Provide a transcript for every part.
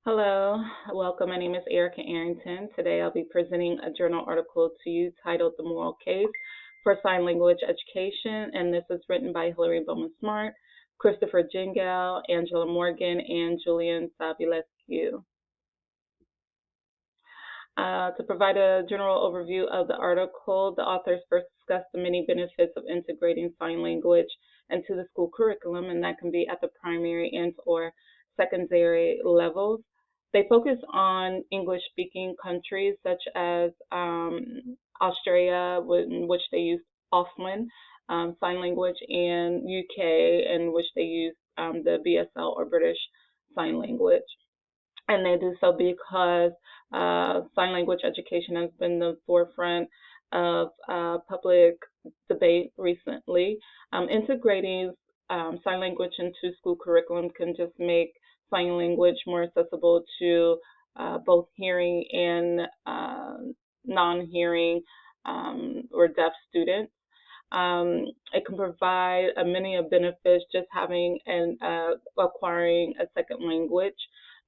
Hello, welcome. My name is Erica Arrington. Today I'll be presenting a journal article to you titled The Moral Case for Sign Language Education, and this is written by Hilary Bowman Smart, Christopher Jingel, Angela Morgan, and Julian Sabilescu. To provide a general overview of the article, the authors first discuss the many benefits of integrating sign language into the school curriculum, and that can be at the primary and or secondary levels. They focus on English-speaking countries such as Australia, in which they use Auslan Sign Language, and UK, in which they use the BSL or British Sign Language. And they do so because sign language education has been the forefront of public debate recently. Integrating sign language into school curriculum can just make sign language more accessible to both hearing and non-hearing or deaf students. It can provide many benefits just having and acquiring a second language,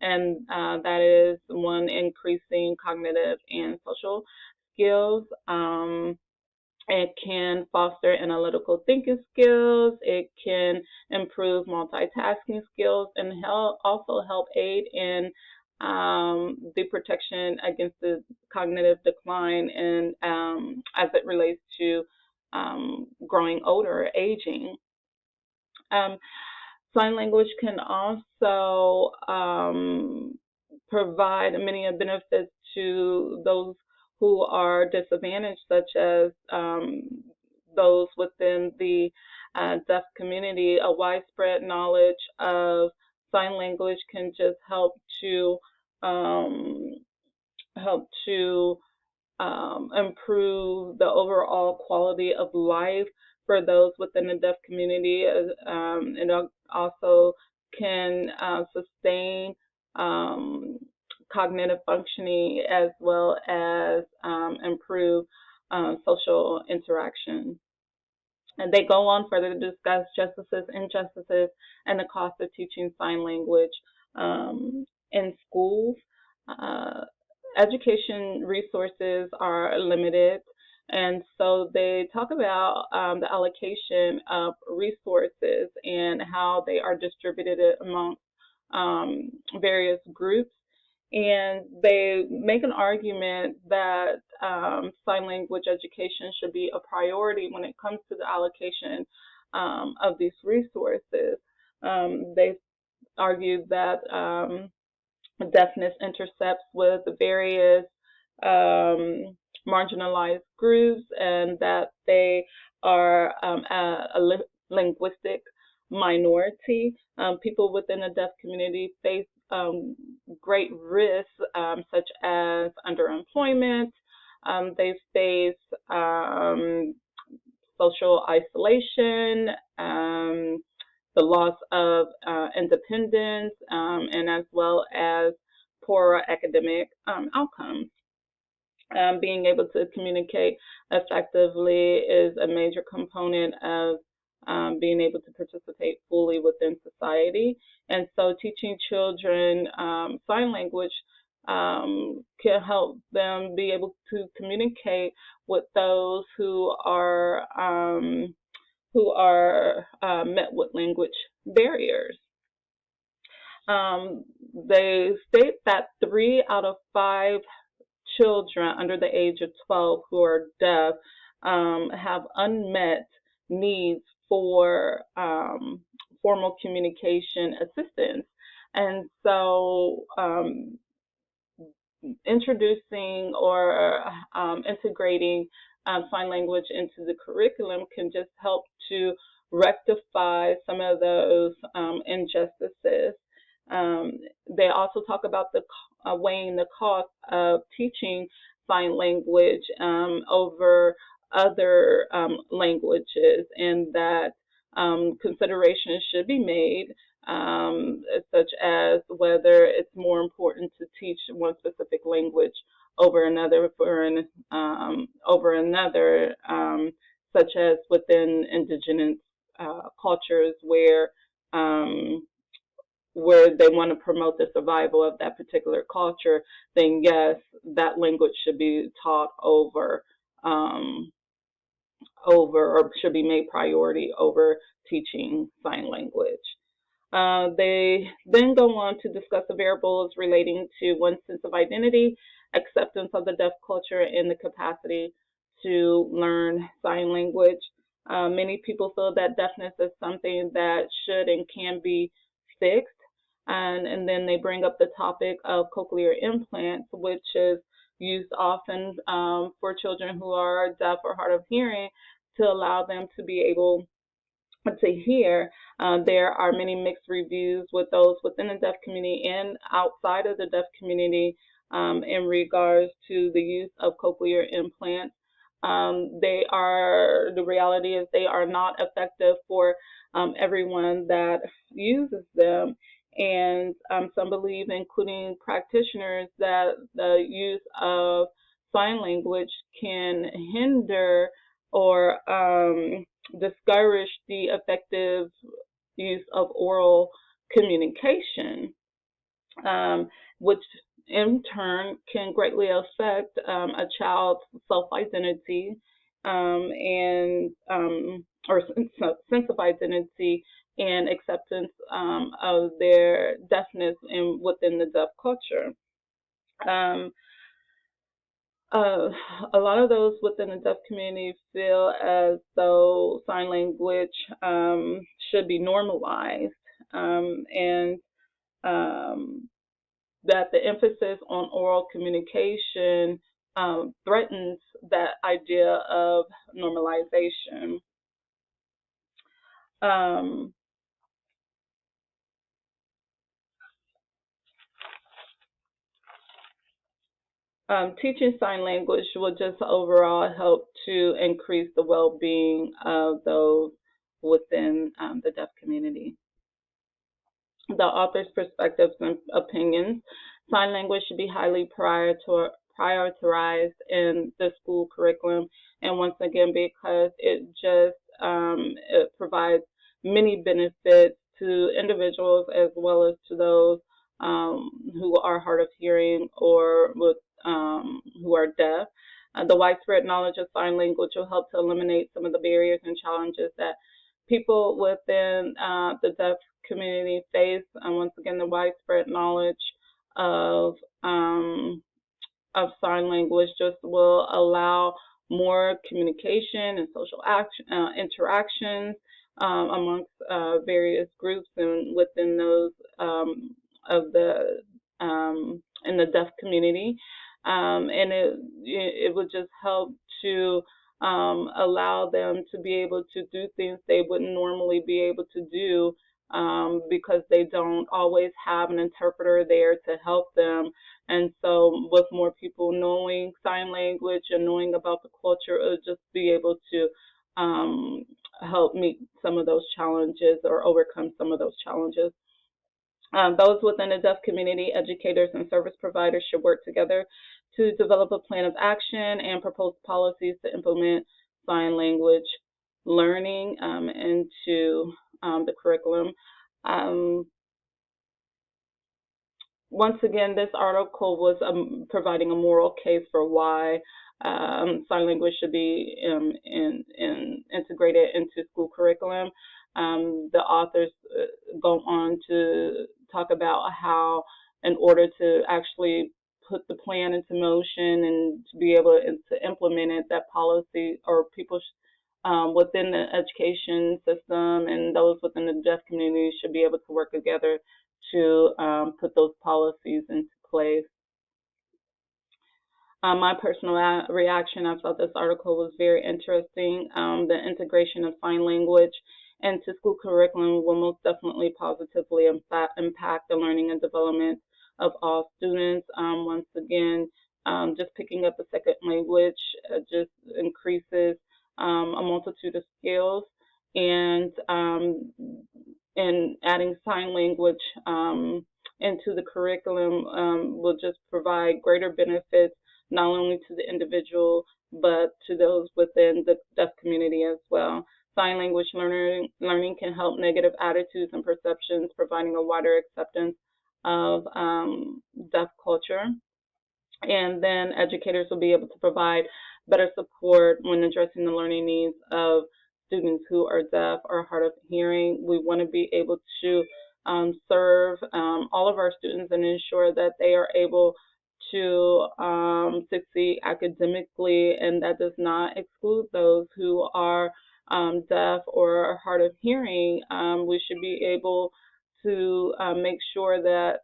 and that is one, increasing cognitive and social skills. It can foster analytical thinking skills. It can improve multitasking skills and also help aid in the protection against the cognitive decline and as it relates to growing older, aging. Um, Sign language can also provide many benefits to those who are disadvantaged, such as those within the deaf community. A widespread knowledge of sign language can just um, help to improve the overall quality of life for those within the deaf community. It also can sustain um, cognitive functioning as well as improve social interaction. And they go on further to discuss justices, injustices, and the cost of teaching sign language in schools. Uh, Education resources are limited, and so they talk about the allocation of resources and how they are distributed amongst various groups. And they make an argument that sign language education should be a priority when it comes to the allocation of these resources. They argued that deafness intercepts with various marginalized groups, and that they are a linguistic minority. People within the deaf community face great risks, such as underemployment. They face social isolation, the loss of independence, and as well as poorer academic outcomes. Being able to communicate effectively is a major component of being able to participate fully within society. And so teaching children sign language can help them be able to communicate with those who are met with language barriers. Um, they state that 3 out of 5 children under the age of 12 who are deaf have unmet needs for formal communication assistance. And so introducing or integrating sign language into the curriculum can just help to rectify some of those injustices. They also talk about the weighing the cost of teaching sign language over other languages, and that considerations should be made, such as whether it's more important to teach one specific language over another such as within indigenous cultures where where they want to promote the survival of that particular culture, then yes, that language should be taught over or should be made priority over teaching sign language. They then go on to discuss the variables relating to one's sense of identity, acceptance of the deaf culture, and the capacity to learn sign language. Many people feel that deafness is something that should and can be fixed. And then they bring up the topic of cochlear implants, which is used often for children who are deaf or hard of hearing to allow them to be able to hear. There are many mixed reviews with those within the deaf community and outside of the deaf community in regards to the use of cochlear implants. The reality is they are not effective for everyone that uses them. And some believe, including practitioners, that the use of sign language can hinder or discourage the effective use of oral communication, which in turn can greatly affect a child's self-identity or sense of identity and acceptance of their deafness within the deaf culture. A lot of those within the deaf community feel as though sign language should be normalized, and that the emphasis on oral communication threatens that idea of normalization. Teaching sign language will just overall help to increase the well-being of those within the deaf community. The author's perspectives and opinions. Sign language should be highly prioritized in the school curriculum, and once again, because it provides many benefits to individuals as well as to those who are hard of hearing or who are deaf. The widespread knowledge of sign language will help to eliminate some of the barriers and challenges that people within the deaf community face. Once again, the widespread knowledge of sign language just will allow more communication and social interactions amongst various groups and within those in the deaf community, and it would just help to allow them to be able to do things they wouldn't normally be able to do because they don't always have an interpreter there to help them. And so with more people knowing sign language and knowing about the culture, it would just be able to help meet some of those challenges or overcome some of those challenges. Those within the deaf community, educators and service providers should work together to develop a plan of action and propose policies to implement sign language learning into the curriculum. Once again, this article was providing a moral case for why sign language should be integrated into school curriculum. The authors go on to talk about how in order to actually put the plan into motion and to be able to implement it, that policy or people within the education system and those within the deaf community should be able to work together to put those policies into place. My personal reaction, I thought this article was very interesting. The integration of sign language into school curriculum will most definitely positively impact the learning and development of all students. Once again, just picking up a second language just increases a multitude of skills, and adding sign language into the curriculum will just provide greater benefits not only to the individual but to those within the deaf community as well. sign language learning can help negative attitudes and perceptions, providing a wider acceptance of deaf culture. And then educators will be able to provide better support when addressing the learning needs of students who are deaf or hard of hearing. We want to be able to serve all of our students and ensure that they are able to succeed academically, and that does not exclude those who are deaf or hard of hearing. We should be able to make sure that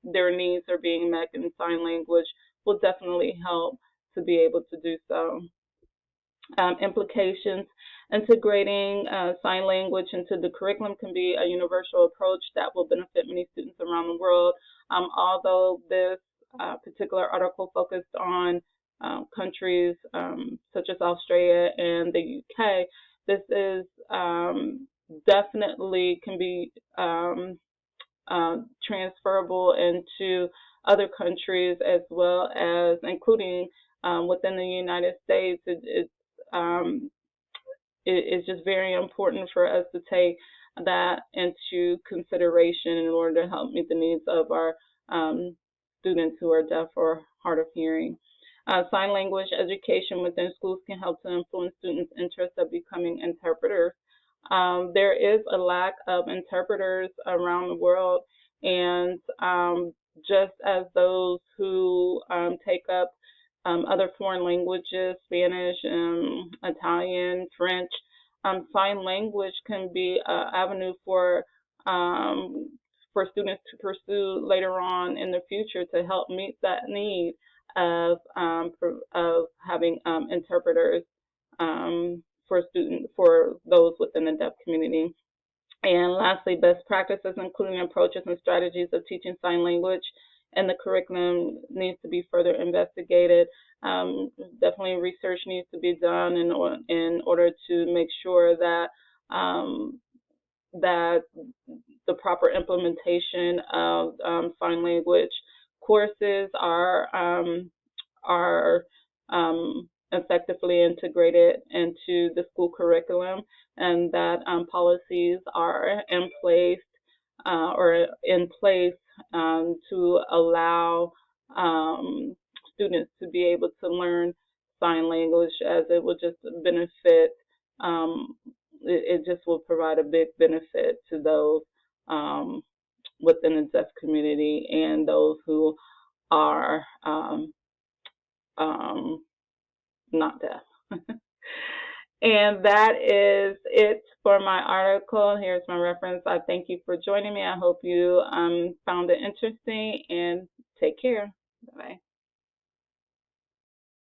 their needs are being met, and sign language will definitely help to be able to do so. Implications. Integrating sign language into the curriculum can be a universal approach that will benefit many students around the world. Although this particular article focused on countries such as Australia and the UK, this is definitely can be transferable into other countries as well as including within the United States. It's just very important for us to take that into consideration in order to help meet the needs of our students who are deaf or hard of hearing. Sign language education within schools can help to influence students' interest of becoming interpreters. There is a lack of interpreters around the world, and just as those who take up other foreign languages, Spanish, Italian, French, sign language can be an avenue for students to pursue later on in the future to help meet that need of having interpreters for those within the deaf community. And lastly, best practices, including approaches and strategies of teaching sign language and the curriculum, needs to be further investigated. Definitely research needs to be done in order to make sure that that the proper implementation of sign language courses are effectively integrated into the school curriculum, and that policies are in place to allow students to be able to learn sign language, as it will just benefit. It just will provide a big benefit to those within the deaf community and those who are not deaf. And that is it for my article. Here's my reference. I thank you for joining me. I hope you found it interesting, and take care. Bye-bye.